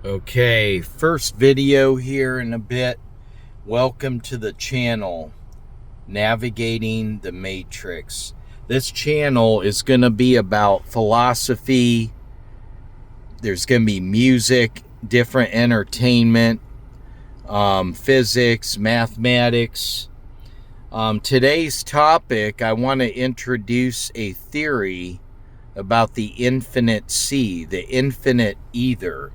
Okay, first video here in a bit. Welcome to the channel, Navigating the Matrix. This channel is going to be about philosophy. There's going to be music, different entertainment, physics, mathematics. Today's topic, I want to introduce a theory about the infinite sea, the infinite ether.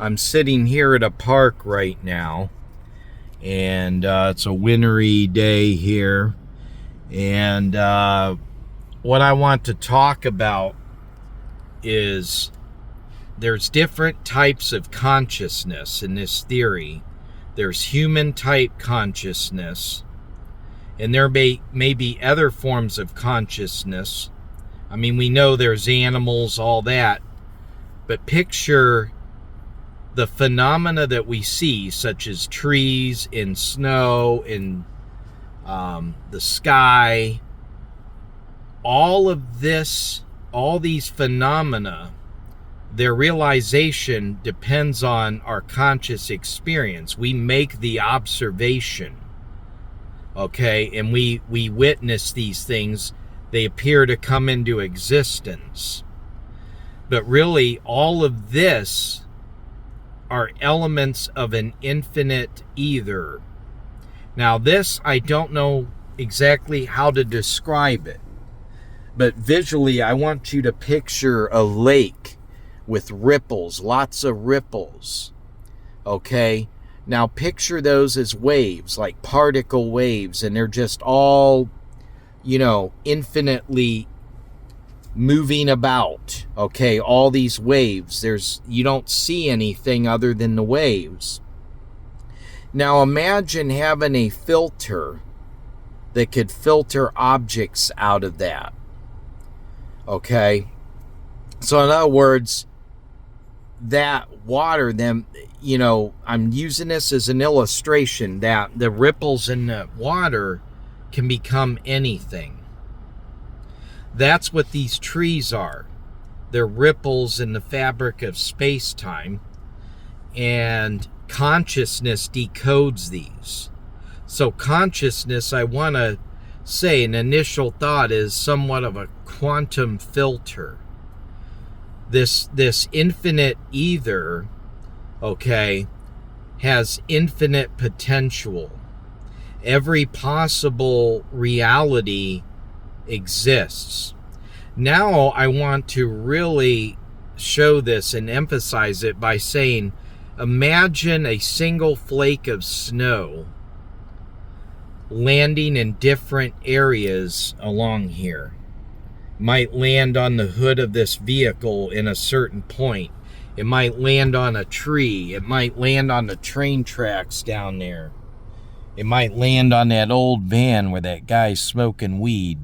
I'm sitting here at a park right now, and it's a wintry day here. And what I want to talk about is there's different types of consciousness in this theory. There's human type consciousness, and there may be other forms of consciousness. I mean, we know there's animals, all that, but picture the phenomena that we see, such as trees and snow and the sky, all these phenomena, their realization depends on our conscious experience. We make the observation, okay, and we witness these things. They appear to come into existence. But really, all of this are elements of an infinite ether. Now this, I don't know exactly how to describe it, but visually I want you to picture a lake with ripples, lots of ripples, okay? Now picture those as waves, like particle waves, and they're just all, infinitely moving about, okay? All these waves, you don't see anything other than the waves. Now imagine having a filter that could filter objects out of that, okay? So in other words, that water, I'm using this as an illustration that the ripples in the water can become anything. That's what these trees are. They're ripples in the fabric of space-time, and consciousness decodes these. So consciousness, I want to say, an initial thought, is somewhat of a quantum filter. This infinite ether, okay, has infinite potential. Every possible reality exists. Now I want to really show this and emphasize it by saying, imagine a single flake of snow landing in different areas along here. It might land on the hood of this vehicle in a certain point. It might land on a tree. It might land on the train tracks down there. It might land on that old van where that guy's smoking weed.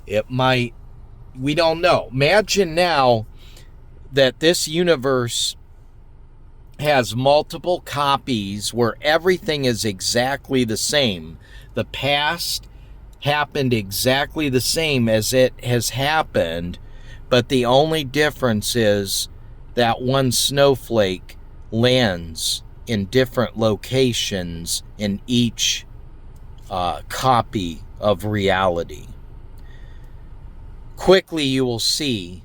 It might, we don't know. Imagine now that this universe has multiple copies where everything is exactly the same. The past happened exactly the same as it has happened, but the only difference is that one snowflake lands in different locations in each copy of reality. Quickly you will see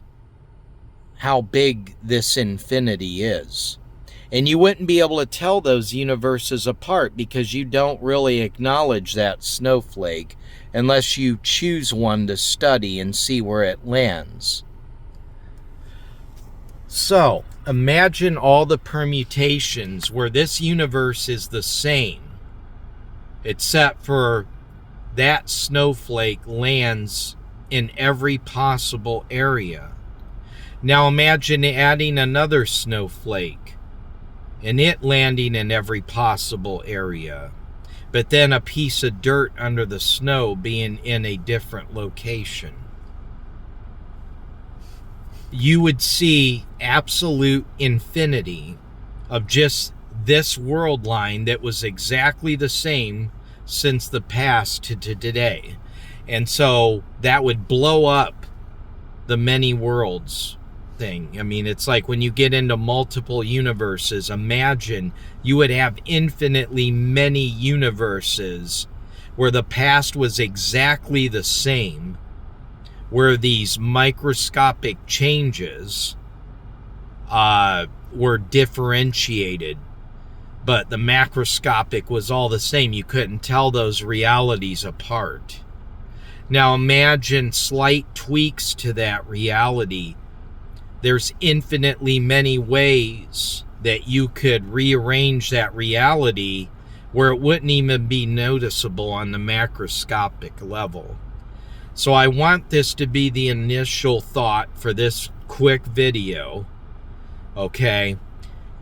how big this infinity is. And you wouldn't be able to tell those universes apart because you don't really acknowledge that snowflake unless you choose one to study and see where it lands. So, imagine all the permutations where this universe is the same, except for that snowflake lands in every possible area. Now imagine adding another snowflake and it landing in every possible area, but then a piece of dirt under the snow being in a different location. You would see absolute infinity of just this world line that was exactly the same since the past to today. And so that would blow up the many worlds thing. I mean, it's like when you get into multiple universes, imagine you would have infinitely many universes where the past was exactly the same, where these microscopic changes were differentiated, but the macroscopic was all the same. You couldn't tell those realities apart. Now imagine slight tweaks to that reality. There's infinitely many ways that you could rearrange that reality where it wouldn't even be noticeable on the macroscopic level. So I want this to be the initial thought for this quick video, okay?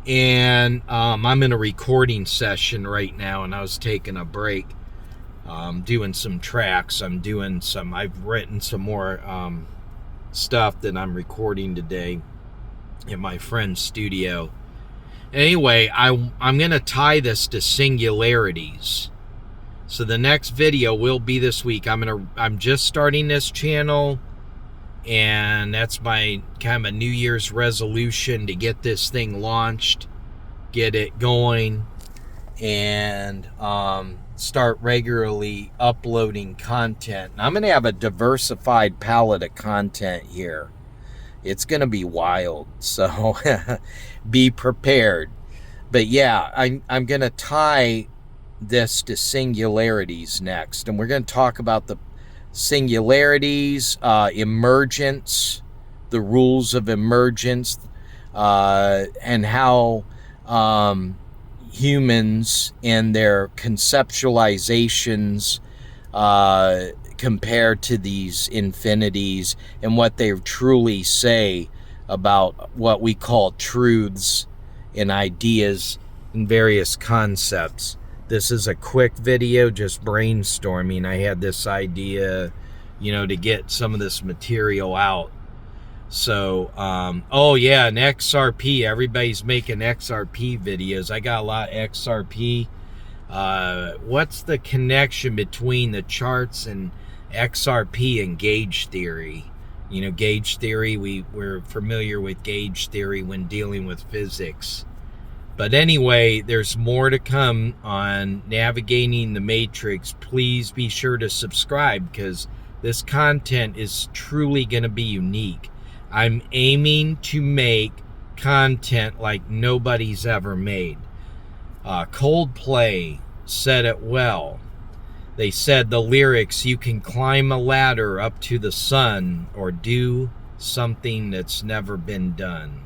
And I'm in a recording session right now, and I was taking a break, doing some tracks. I've written some more stuff that I'm recording today in my friend's studio. Anyway, I'm going to tie this to singularities. So the next video will be this week. I'm just starting this channel, and that's my kind of a New Year's resolution to get this thing launched, get it going, and start regularly uploading content. And I'm going to have a diversified palette of content here. It's going to be wild, so be prepared. But yeah, I'm going to tie this to singularities next, and we're going to talk about the singularities, emergence, the rules of emergence, and how humans and their conceptualizations compare to these infinities, and what they truly say about what we call truths and ideas and various concepts. This is a quick video, just brainstorming. I had this idea, to get some of this material out. So, oh yeah, an XRP. Everybody's making XRP videos. I got a lot of XRP. What's the connection between the charts and XRP and gauge theory? Gauge theory, we're familiar with gauge theory when dealing with physics. But anyway, there's more to come on navigating the matrix. Please be sure to subscribe, because this content is truly going to be unique. I'm aiming to make content like nobody's ever made. Coldplay said it well. They said the lyrics, you can climb a ladder up to the sun or do something that's never been done.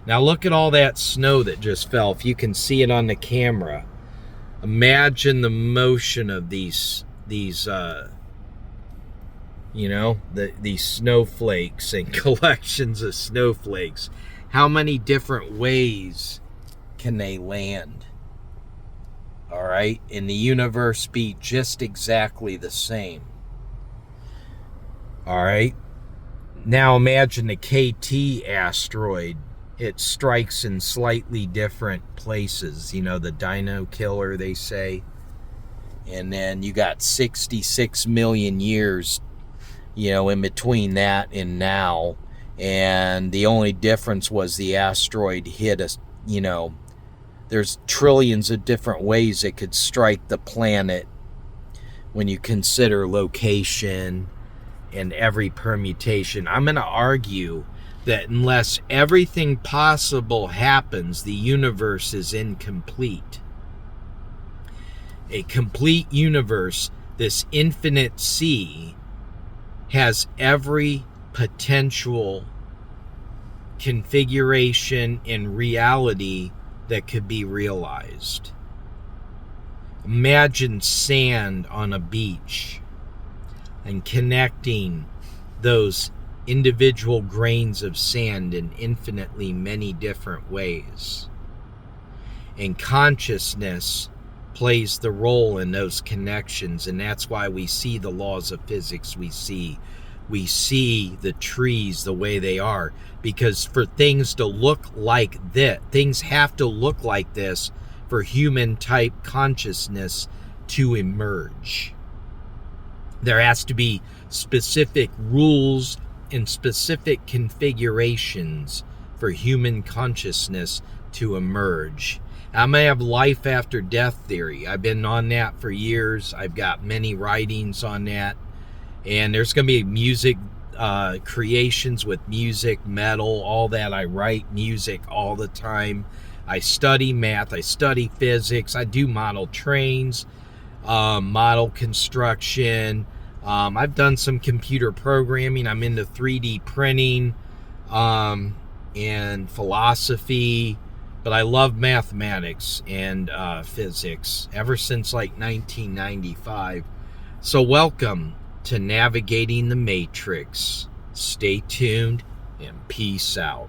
Now look at all that snow that just fell. If you can see it on the camera, imagine the motion of these snowflakes and collections of snowflakes. How many different ways can they land? All right, and the universe be just exactly the same. All right, now imagine the KT asteroid. It strikes in slightly different places. The Dino Killer, they say. And then you got 66 million years, in between that and now. And the only difference was the asteroid hit us, there's trillions of different ways it could strike the planet when you consider location and every permutation. I'm going to argue that unless everything possible happens, the universe is incomplete. A complete universe, this infinite sea, has every potential configuration and reality that could be realized. Imagine sand on a beach and connecting those individual grains of sand in infinitely many different ways. And consciousness plays the role in those connections, and that's why we see the laws of physics we see. We see the trees the way they are, because for things to look like this, things have to look like this for human type consciousness to emerge. There has to be specific rules and specific configurations for human consciousness to emerge. I'm going to have life after death theory. I've been on that for years. I've got many writings on that. And there's going to be music creations with music, metal, all that. I write music all the time. I study math. I study physics. I do model trains, model construction. I've done some computer programming. I'm into 3D printing and philosophy. But I love mathematics and physics ever since like 1995. So welcome to Navigating the Matrix. Stay tuned and peace out.